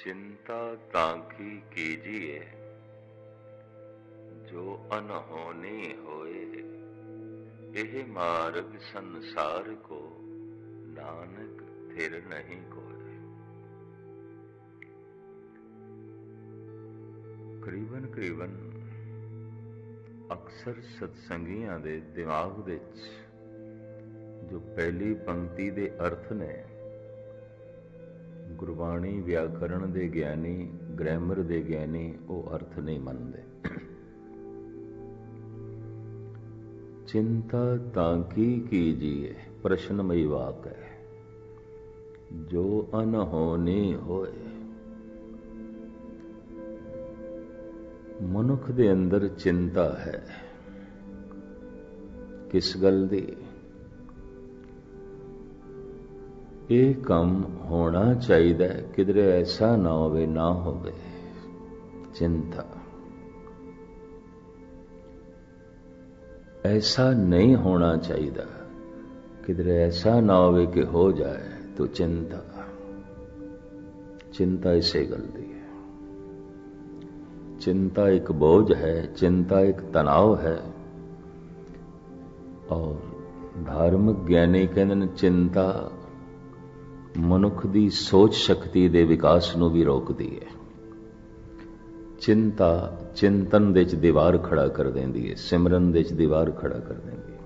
चिंता ताकी कीजिए जो अनहोनी होए, यह मार्ग संसार को नानक थिर नहीं कोय। करीबन अक्सर सत्संगियां दे दिमाग विच जो पहली पंक्ति दे अर्थ ने, गुरबाणी व्याकरण दे ज्ञानी, ग्रैमर दे ज्ञानी वो अर्थ नहीं मनते। चिंता ताकी कीजिए प्रश्नमयी वाक है, जो अनहोनी होए। मनुख दे अंदर चिंता है, किस गल दी? ये काम होना चाहिए, किधरे ऐसा ना होवे ना होवे। चिंता ऐसा नहीं होना चाहिए, किधरे ऐसा ना होवे कि हो जाए तो चिंता। चिंता इसे गल दी है। चिंता एक बोझ है, चिंता एक तनाव है। और धार्मिक ज्ञानी कहते हैं चिंता मनुख दी सोच शक्ति दे विकास नूं भी रोकदी है। चिंता चिंतन दे च दीवार खड़ा कर देंदी है, सिमरन दे च दीवार खड़ा कर देंदी है।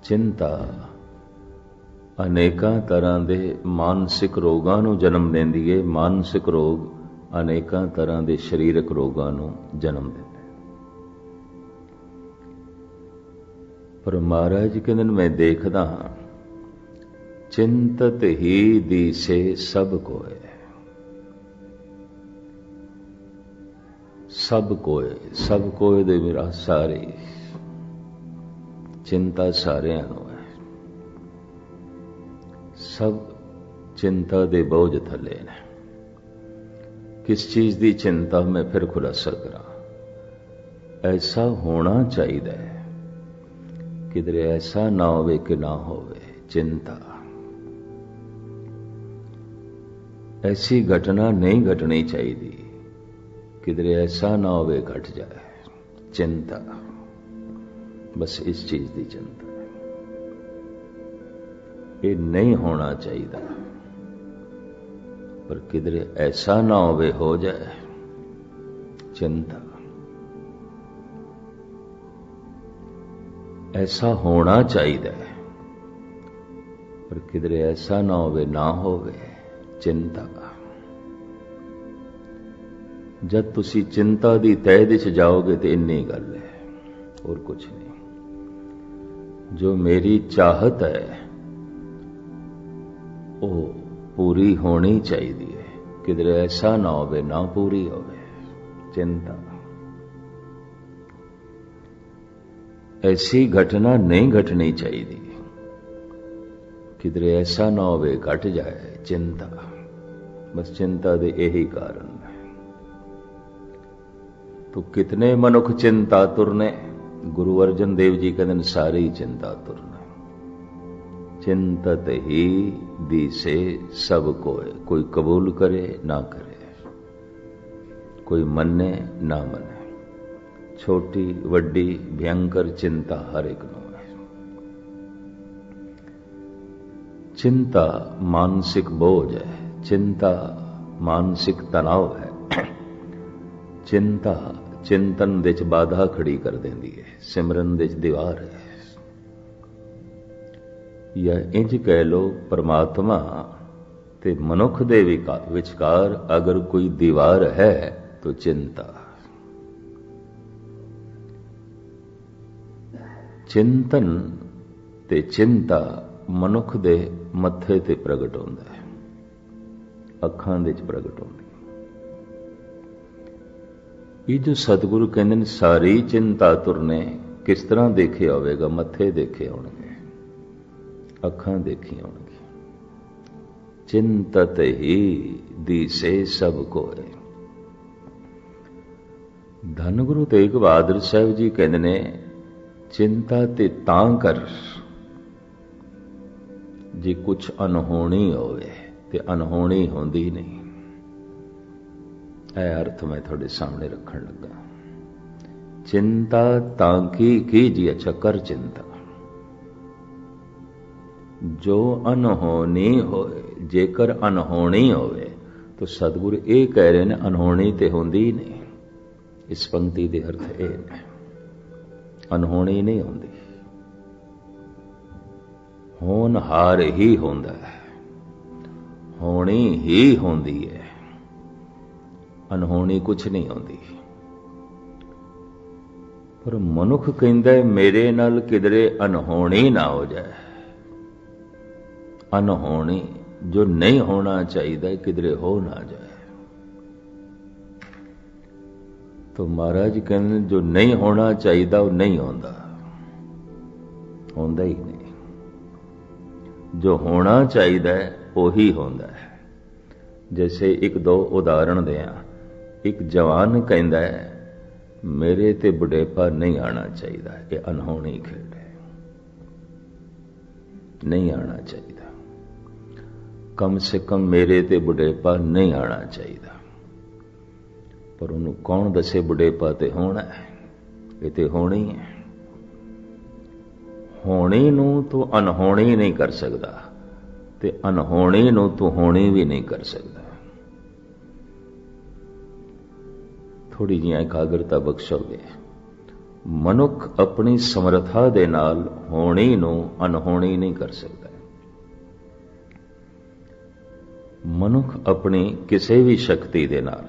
चिंता अनेकां तरह दे मानसिक रोगां नूं जन्म देंदी है। मानसिक रोग अनेकां तरह दे शरीरक रोगां नूं जन्म देंदे। पर महाराज कहंदे मैं देखदा हां, चिंतत ही दिसे सब कोय। सब कोय दे मेरा सारे, चिंता सारियां नूं है। सब चिंता दे बोझ थले ने। किस चीज की चिंता मैं फिर खुलासा करा। ऐसा होना चाहिए, किधरे ऐसा ना होवे कि ना होवे। चिंता ऐसी घटना नहीं घटनी चाहिए, किधरे ऐसा ना होवे घट जाए। चिंता बस इस चीज की चिंता। ये नहीं होना चाहिए, पर किधरे ऐसा ना होवे हो जाए। चिंता ऐसा होना चाहिए, पर किधरे ऐसा ना होवे ना होवे। चिंता जब तुसी चिंता दी तह दिश जाओगे तो इन्नी गल है, और कुछ नहीं। जो मेरी चाहत है वो पूरी होनी चाहिए, किधरे ऐसा ना होवे ना पूरी होवे। चिंता ऐसी घटना नहीं घटनी चाहिए, किधरे ऐसा ना होवे घट जाए। चिंता बस चिंता दे यही कारण है। तो कितने मनुख चिंतातुर ने? गुरु अर्जन देव जी कहते हैं सारे ही चिंतातुर ने। चिंतत ही दिसे सब कोय। कोई कबूल करे ना करे, कोई मन्ने ना मने। छोटी वड्डी भयंकर चिंता हर एक नूं है। चिंता मानसिक बोझ है, चिंता मानसिक तनाव है। चिंता चिंतन दे च बाधा खड़ी कर देंदी है, सिमरन दे च दीवार है। या इंज कह लो, परमात्मा ते मनुख दे विचकार अगर कोई दीवार है तो चिंता। चिंतन ते चिंता मनुख दे मत्थे ते प्रगट होंदा है, अखां दे च प्रगट होंदी। ये जो सतगुरु कहते हैं सारी चिंतातुर ने, किस तरह देखे होवेगा? मत्थे देखे होंगे, अखां देखी होंगी। चिंतत ही दिसे सब कोय। धन गुरु तेग बहादुर साहब जी कहते ने चिंता ते तां कर जे कुछ अनहोनी होवे, ते अनहोनी होंदी नहीं। यह अर्थ मैं थोड़े सामने रखन लगा। चिंता ताकि कीजिए, अच्छा कर चिंता जो अनहोनी होए। जेकर अनहोनी होवे तो सतगुरु ये कह रहे हैं अनहोनी तो होंदी ही नहीं। इस पंक्ति के अर्थ ये ने, अनहोनी नहीं होंदी, होनहार ही होंदा है, होनी ही होंदी है, अनहोनी कुछ नहीं होंदी। पर मनुख कहंदा मेरे नाल किधरे अनहोनी ना हो जाए। अनहोनी जो नहीं होना चाहिए किधरे हो ना जाए। तो महाराज कहते जो नहीं होना चाहिए वो नहीं होता, होंदा ही नहीं। जो होना चाहिए वो ही होंदा है। जैसे एक दो उदाहरण दें। एक जवान कहता है मेरे ते बुढ़ेपा नहीं आना चाहिए, ये अनहोनी खेल है, नहीं आना चाहिए। कम से कम मेरे ते बुढ़ेपा नहीं आना चाहिए। पर उन्होंने कौन दसे बुढ़ेपा ते होना है, ये तो होनी है। होनी नू तो अनहोनी नहीं कर सकता, ते अनहोनी नू तो होनी भी नहीं कर सकता। थोड़ी जी एकाग्रता बख्शोगे। मनुख अपनी समर्था दे नाल होनी नू अनहोनी नहीं कर सकता। मनुख अपनी किसी भी शक्ति दे नाल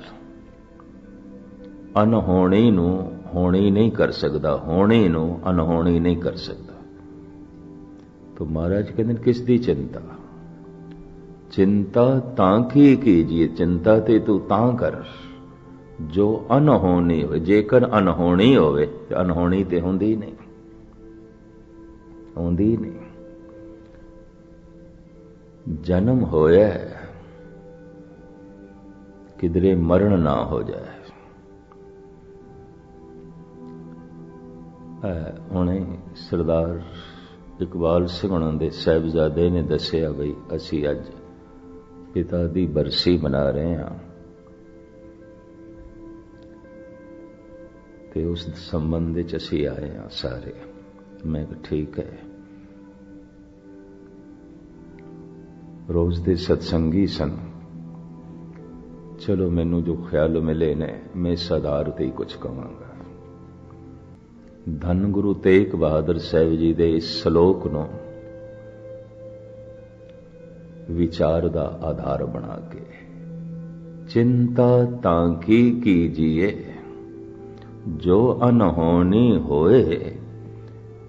अनहोनी नू होनी नहीं कर सकता, होनी नू अनहोनी नहीं कर सकता। तो महाराज कहते किस दी चिंता? चिंता ताकि कीजिए, चिंता ते तू तां कर जो अनहोनी हो। जेकर अनहोनी होवे तो अनहोनी ते होंदी ही नहीं, होंदी ही नहीं। जन्म होया किधरे मरण ना हो जाए। हुणे सरदार इकबाल सिंह हुणां दे साहिबजादे ने दसिया बई असी अज पिता दी बरसी मना रहे हैं ते उस संबंध च असी आए हैं सारे। मैं ठीक है। रोज दे सत्संगी सन। चलो मैनू जो ख्याल मिले ने मैं इस आधार ते ही कुछ कहांगा। धन गुरु तेग बहादुर साहिब जी दे इस सलोक नूं विचार दा आधार बना के, चिंता ताकि कीजिए जो अनहोनी होए,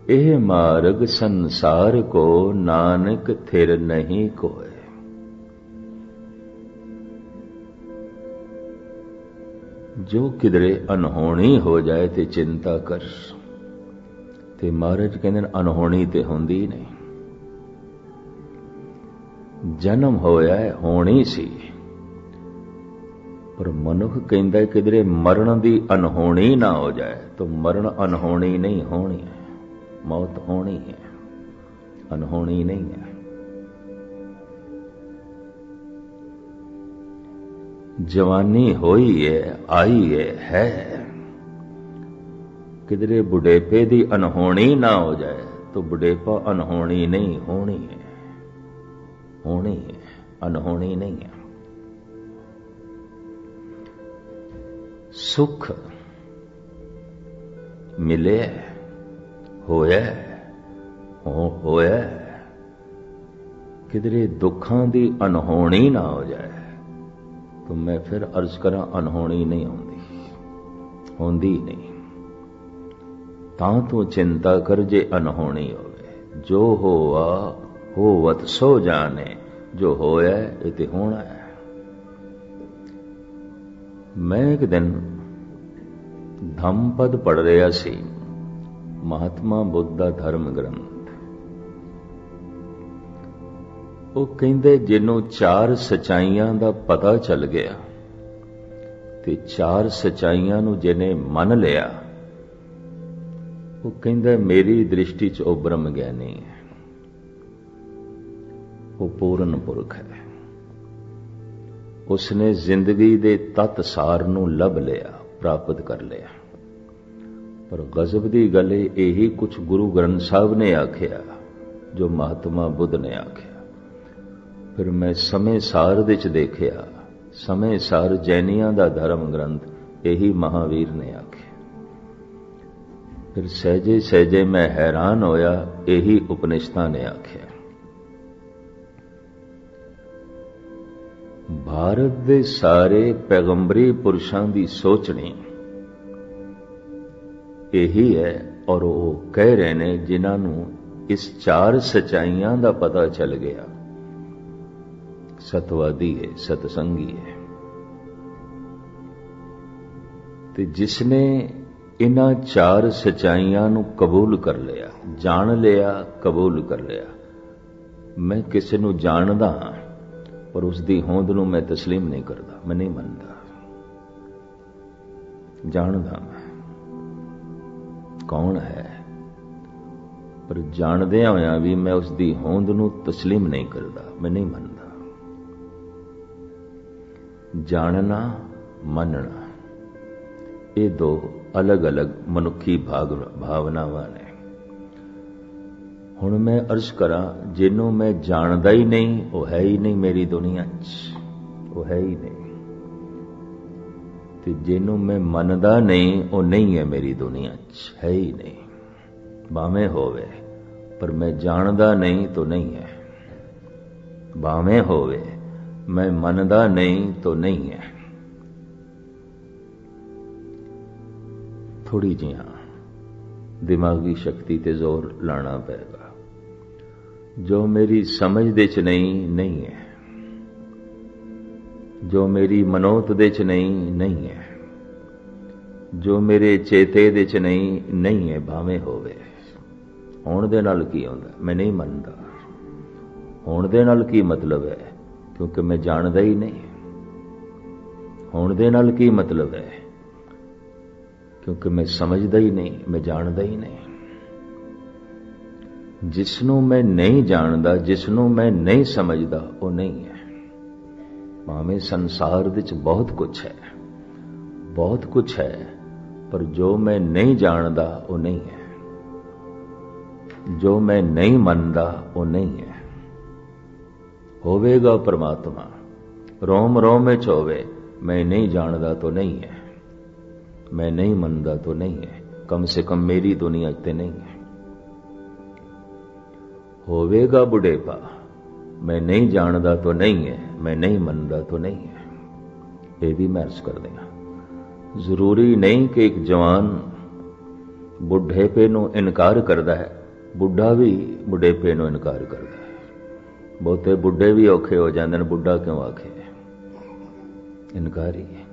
एह मार्ग संसार को नानक थिर नहीं कोय। जो किधरे अनहोनी हो जाए ते चिंता कर। ते महाराज कहते अनहोनी ते होंदी ही नहीं। जन्म होया है होनी सी, पर मनुख कहता है किधरे मरण दी अनहोनी ना हो जाए। तो मरण अनहोनी नहीं होनी है, मौत होनी है, अनहोनी नहीं है। जवानी होई है, आई है किधरे बुढ़ेपे दी अनहोनी ना हो जाए। तो बुढ़ेपा अनहोनी नहीं, होनी है, होनी है, अनहोनी नहीं है। सुख मिले होया किधरे दुखां दी अनहोनी ना हो जाए। तो मैं फिर अर्ज करा अनहोनी नहीं होंदी, होंदी नहीं। तां तो चिंता कर जे अनहोनी होवे। जो होवा होवत सो जाने, जो होया ये होना है। मैं एक दिन धम्मपद पढ़ रहा सी, महात्मा बुद्ध दा धर्म ग्रंथ। वो कहंदे जिन्हों चार सच्चाइयां दा पता चल गया ते चार सच्चाइयां नूं जिन्हें मन लिया, वो कहंदा मेरी दृष्टि च वो ब्रह्म ज्ञानी है, वो पूर्ण पुरख है। उसने जिंदगी दे तत सार नूं लभ लिया, प्राप्त कर लिया। पर गजब की गल यही कुछ गुरु ग्रंथ साहब ने आखिया, जो महात्मा बुद्ध ने आखिया। फिर मैं समय सार दे च देखिया, समय सार जैनियां दा धर्म ग्रंथ यही महावीर ने आखिया। फिर सहजे सहजे मैं हैरान होया, यही उपनिषदां ने आखिया। भारत दे सारे पैगंबरी पुरुषां दी सोचनी यही है, और वो कह रहे ने जिन्हां नूं इस चार सच्चाइयां दा पता चल गया। सतवादी है, सतसंगी है। ते जिसने इन्हां चार सच्चाइयां नूं कबूल कर लिया, जान लिया, कबूल कर लिया। मैं किसी नूं जानदा हां, पर उसकी होंद नूं मैं तस्लीम नहीं करता, मैं नहीं मनदा। जानदा मैं कौन है, पर जानदियां होया भी मैं उसकी होंद नूं तस्लीम नहीं करता, मैं नहीं मनदा। जानना मनना ये दो अलग अलग मनुखी भावनावां ने। हुण मैं अर्ज करा, जिन्हों मैं जानदा ही नहीं वो है ही नहीं मेरी दुनिया च, वो है ही नहीं। ते जिन्हों मैं मनदा नहीं वो नहीं है मेरी दुनिया च, है ही नहीं। भावें होवे, पर मैं जानदा नहीं तो नहीं है। भावें होवे, मैं मनदा नहीं तो नहीं है। थोड़ी जिहा दिमागी शक्ति ते जोर लाना पेगा। जो मेरी समझ दे च नहीं है। जो मेरी मनोत दे च नहीं है। जो मेरे चेते दे च नहीं है। भावें होवे, होण दे नाल की होंदा, मैं नहीं मनदा। होण दे नाल की मतलब है, क्योंकि मैं जानदा ही नहीं। होण दे नाल की मतलब है, क्योंकि मैं समझदा ही नहीं, मैं जानदा ही नहीं। जिसनों मैं नहीं जानदा, जिसनों मैं नहीं समझदा, वो नहीं है। भावें संसार विच बहुत कुछ है, बहुत कुछ है, पर जो मैं नहीं जानदा वो नहीं है। जो मैं नहीं मनदा वो नहीं है। होवेगा परमात्मा, रोम रोम विच होवे, मैं नहीं जानदा तो नहीं है, मैं नहीं मनदा तो नहीं है, कम से कम मेरी दुनिया ते नहीं है। होवेगा बुढ़ेपा, मैं नहीं जानदा तो नहीं है, मैं नहीं मनदा तो नहीं है। ये भी मैं अर्ज कर देना, जरूरी नहीं कि एक जवान बुढ़ेपे नूं इनकार करदा है, बुढ़ा भी बुढ़ेपे नूं इनकार करदा है। बहुते बुढ़े भी औखे हो जांदे ने, बुढ़ा क्यों आखे, इनकारी है।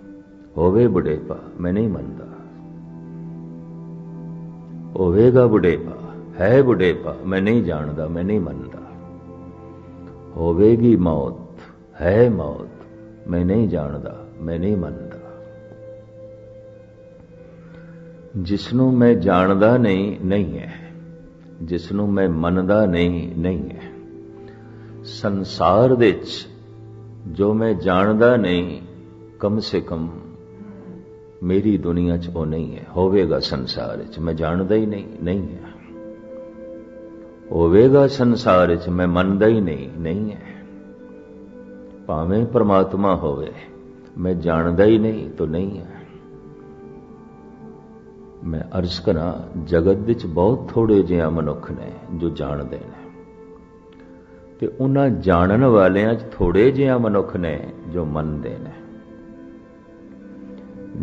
होवे बुढ़ेपा, मैं नहीं मनदा। होवेगा बुढ़ेपा, है बुढ़ेपा, मैं नहीं जानदा, मैं नहीं मनदा। होवेगी मौत, है मौत, मैं नहीं जानदा, मैं नहीं मनदा। जिसनों मैं जानदा नहीं है, जिसनों मैं मनदा नहीं है। संसार विच जो मैं जानदा नहीं, कम से कम मेरी दुनिया च वो नहीं है। होवेगा संसार विच, मैं जानदा ही नहीं है। होवेगा संसार विच, मैं मनदा ही नहीं है। भावें परमात्मा होवे, मैं जानदा ही नहीं तो नहीं है। मैं अर्ज करा, जगत विच बहुत थोड़े जिहा मनुख ने जो जानते हैं, ते उन्हां जानन वालियां च थोड़े जिहा मनुख ने जो मनते हैं।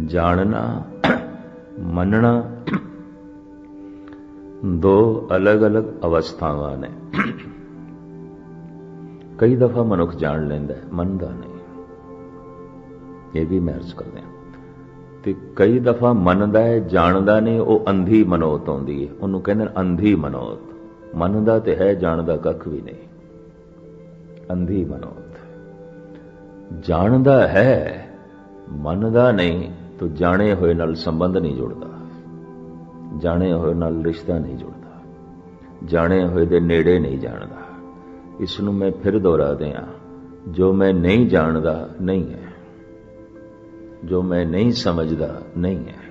जानना मनना दो अलग अलग अवस्थावां ने। कई दफा मनुख जान लेंदा है, मनदा नहीं। ये भी मैं अर्ज कर दिया। ते कई दफा मनदा है, जानदा नहीं, वो अंधी मनोत आउंदी है, उन्होंने कहंदे अंधी मनोत। मनदा ते है, जानदा कख भी नहीं, अंधी मनोत। जानदा है, मनदा नहीं, तो जाने हुए नाल संबंध नहीं जुड़ता, जाने हुए नाल रिश्ता नहीं जुड़ता, जाने हुए दे नेड़े नहीं जानदा। इसनूं मैं फिर दोहरा दियां, जो मैं नहीं जानदा नहीं है, जो मैं नहीं समझदा नहीं है,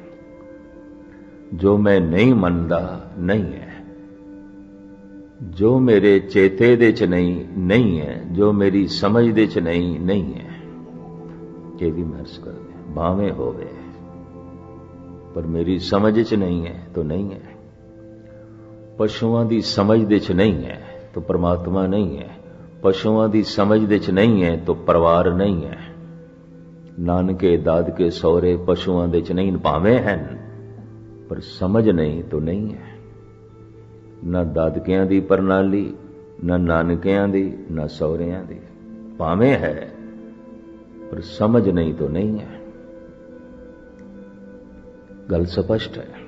जो मैं नहीं मनदा नहीं है, जो मेरे चेते दे च नहीं है, जो मेरी समझ दे च नहीं है। ये भी महर्ष कर दे, भावें होवे पर मेरी समझ च नहीं है तो नहीं है। पशुओं की समझ दे च नहीं है तो परमात्मा नहीं है, पशुओं की समझ दे च नहीं है तो परिवार नहीं है। नानके दादके सौरे पशुओं दे च नहीं, भावें हैं पर समझ नहीं तो नहीं है। ना दादकियां दी प्रणाली, ना नानकियां दी, ना सौरियां दी। भावें है पर समझ नहीं तो नहीं है। गल स्पष्ट है।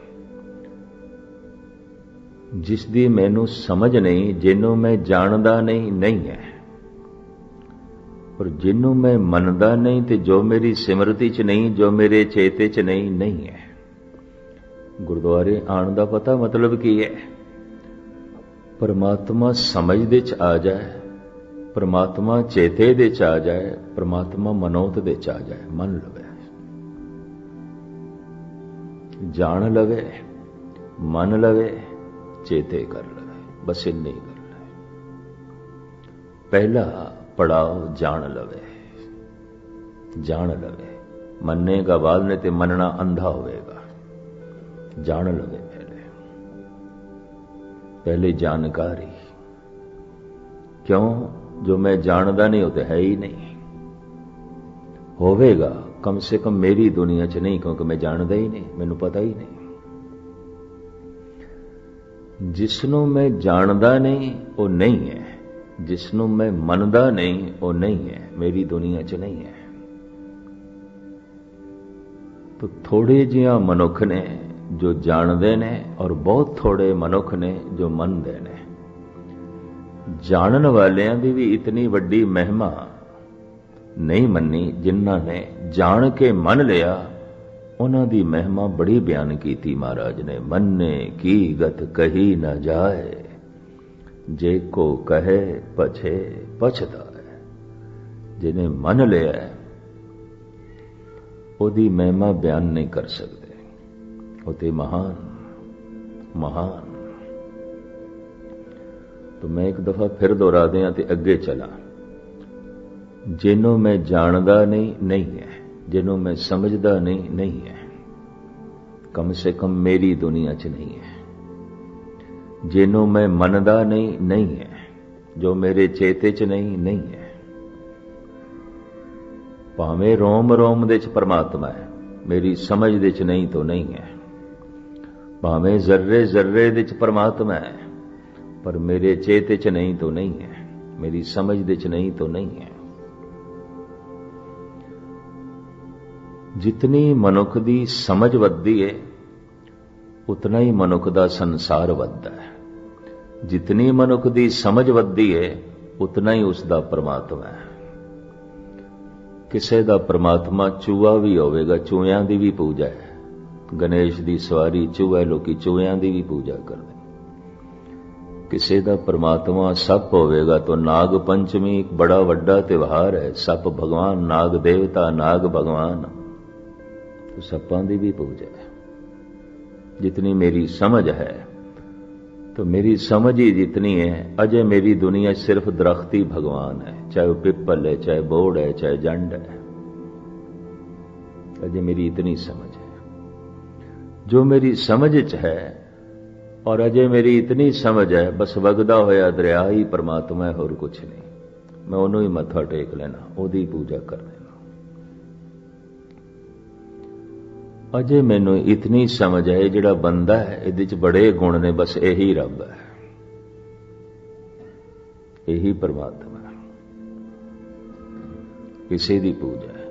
जिस दी मैनू समझ नहीं, जिन्हों मैं जानदा नहीं है, और जिन्हों मैं मनदा नहीं, तो जो मेरी सिमरती च नहीं, जो मेरे चेते च नहीं है। गुरुद्वारे आने का पता मतलब की है? परमात्मा समझ दे च आ जाए, परमात्मा चेते दे च आ जाए, परमात्मा मनोत दे च आ जाए, मन लवे, जान लवे, मन लवे, चेते कर लवे, बस इन्नी गल है। पहला पड़ाव जान लवे, जान लवे। मनेगा बाद ने ते मनना अंधा होएगा। जान लवे पहले जानकारी। क्यों? जो मैं जानदा नहीं होते है ही नहीं। होवेगा कम से कम मेरी दुनिया च नहीं, क्योंकि मैं जानदा ही नहीं, मैनू पता ही नहीं। जिसनों मैं जानदा नहीं वो नहीं है, जिसनों मैं मनदा नहीं वो नहीं है, मेरी दुनिया च नहीं है। तो थोड़े जिहा मनुख ने जो जानते ने, और बहुत थोड़े मनुख ने जो मनते ने। जानन वालियां दी भी इतनी वड्डी महिमा नहीं मन्नी, जिन्हां ने जान के मन लिया उन्हां दी महिमा बड़ी बयान की थी महाराज ने। मन्ने की गत कही न जाए, जे को कहे पछे पछताए। जिन्हें मन लिया ओदी महिमा बयान नहीं कर सकते। होते महान महान। तो मैं एक दफा फिर दोहरा दिया ते अगे चला। जिन्हों मैं जानदा नहीं है, जिन्हों मैं समझदा नहीं है, कम से कम मेरी दुनिया च नहीं है। जिन्हों मैं मनदा नहीं है, जो मेरे चेते च नहीं है। भावें रोम रोम दे च परमात्मा है, मेरी समझ दे च नहीं तो नहीं है। भावें जर्रे जर्रे दे च परमात्मा है, पर मेरे चेते च नहीं तो नहीं है, मेरी समझ दे च नहीं तो नहीं है। जितनी मनुख दी समझ वधदी है, उतना ही मनुख दा संसार वधदा है। जितनी मनुख दी समझ वधदी है, उतना ही उसका परमात्मा है। किसे दा परमात्मा चूहा भी होवेगा, चूहियां दी भी पूजा है। गणेश दी सवारी चूहा, लोकी चूहियां दी भी पूजा करते। किसी का परमात्मा सप होवेगा तो नाग पंचमी एक बड़ा वड्डा त्योहार है। सप भगवान, नाग देवता, नाग भगवान, तो सपां दी भी पूजा है। जितनी मेरी समझ है, तो मेरी समझ ही जितनी है, अजय मेरी दुनिया सिर्फ दरख्ती भगवान है, चाहे वो पिपल है, चाहे बोड़ है, चाहे जंड है। अजय मेरी इतनी समझ है। जो मेरी समझ च है, और अजय मेरी इतनी समझ है, बस वगदा होया दरिया ही परमात्मा है, होर कुछ नहीं। मैं उन्हों ही मत्था टेक लेना, ओदी पूजा कर लेना। अजय मैनू इतनी समझ है, जिहड़ा बंदा है इहदे च बड़े गुण ने, बस यही रब है, यही परमात्मा है। किसी दी पूजा है।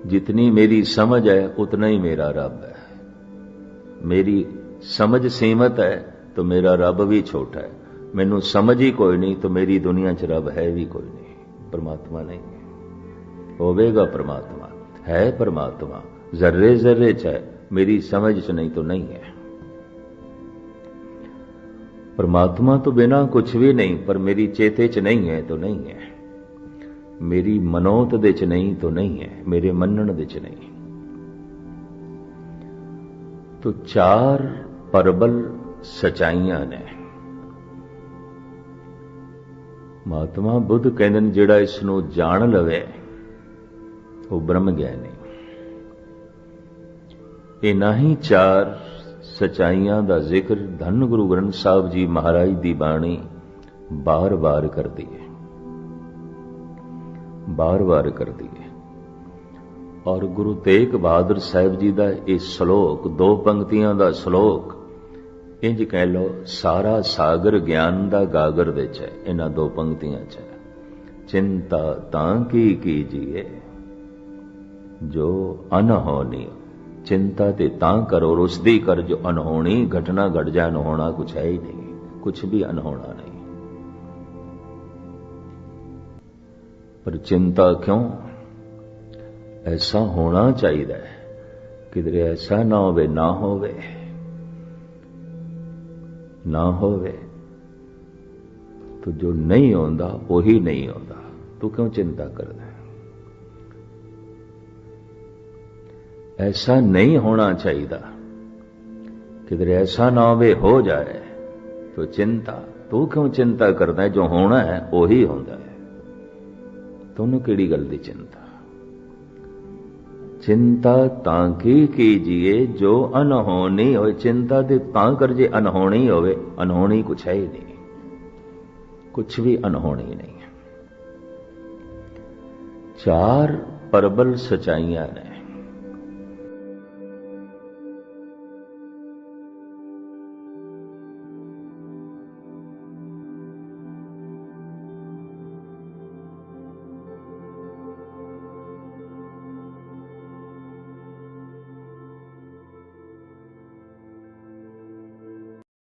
जितनी मेरी समझ है, उतना ही मेरा रब है। मेरी समझ सीमित है तो मेरा रब भी छोटा है। मैनू समझ ही कोई नहीं तो मेरी दुनिया च रब है भी कोई नहीं, परमात्मा नहीं है। होवेगा परमात्मा, है परमात्मा, जर्रे जर्रे च है, मेरी समझ च नहीं तो नहीं है। परमात्मा तो बिना कुछ भी नहीं, पर मेरी चेते च नहीं है तो नहीं है। मेरी मनोत दे च नहीं तो नहीं है, मेरे मनन दे च नहीं। तो चार परबल सचाइयां ने। महात्मा बुद्ध कहते हैं जिहड़ा इसनूं जान लवे वो ब्रह्म ज्ञानी। इन्हां ही चार सचाइयां दा जिक्र धन गुरु ग्रंथ साहिब जी महाराज दी बाणी बार बार करदी है, बार बार करदी है। और गुरु तेग बहादुर साहिब जी का यह श्लोक, दो पंक्तियां का श्लोक, इंज कह लो सारा सागर ज्ञान का गागर विच है। इन्हां दो पंक्तियां च चिंता तां की कीजिए जो अनहोनी। चिंता ते तां करो, उसदी कर जो अनहोनी। घटना घट जाए, अनहोना कुछ है ही नहीं, कुछ भी अनहोना नहीं। पर चिंता क्यों? ऐसा होना चाहिए, किधरे ऐसा ना होवे ना होवे ना होवे। तो जो नहीं होता वही नहीं होता, तू क्यों चिंता करता है? ऐसा नहीं होना चाहिए, किधरे ऐसा ना होवे हो जाए तो चिंता। तू क्यों चिंता करता है? जो होना है वही होता है, तुम केड़ी गल दी चिंता? चिंता तांकी कीजिए जो अनहोनी हो। चिंता ते तां कर जे अनहोनी होवे। अनहोनी कुछ है ही नहीं, कुछ भी अनहोनी नहीं है। चार परबल सचाइयां ने।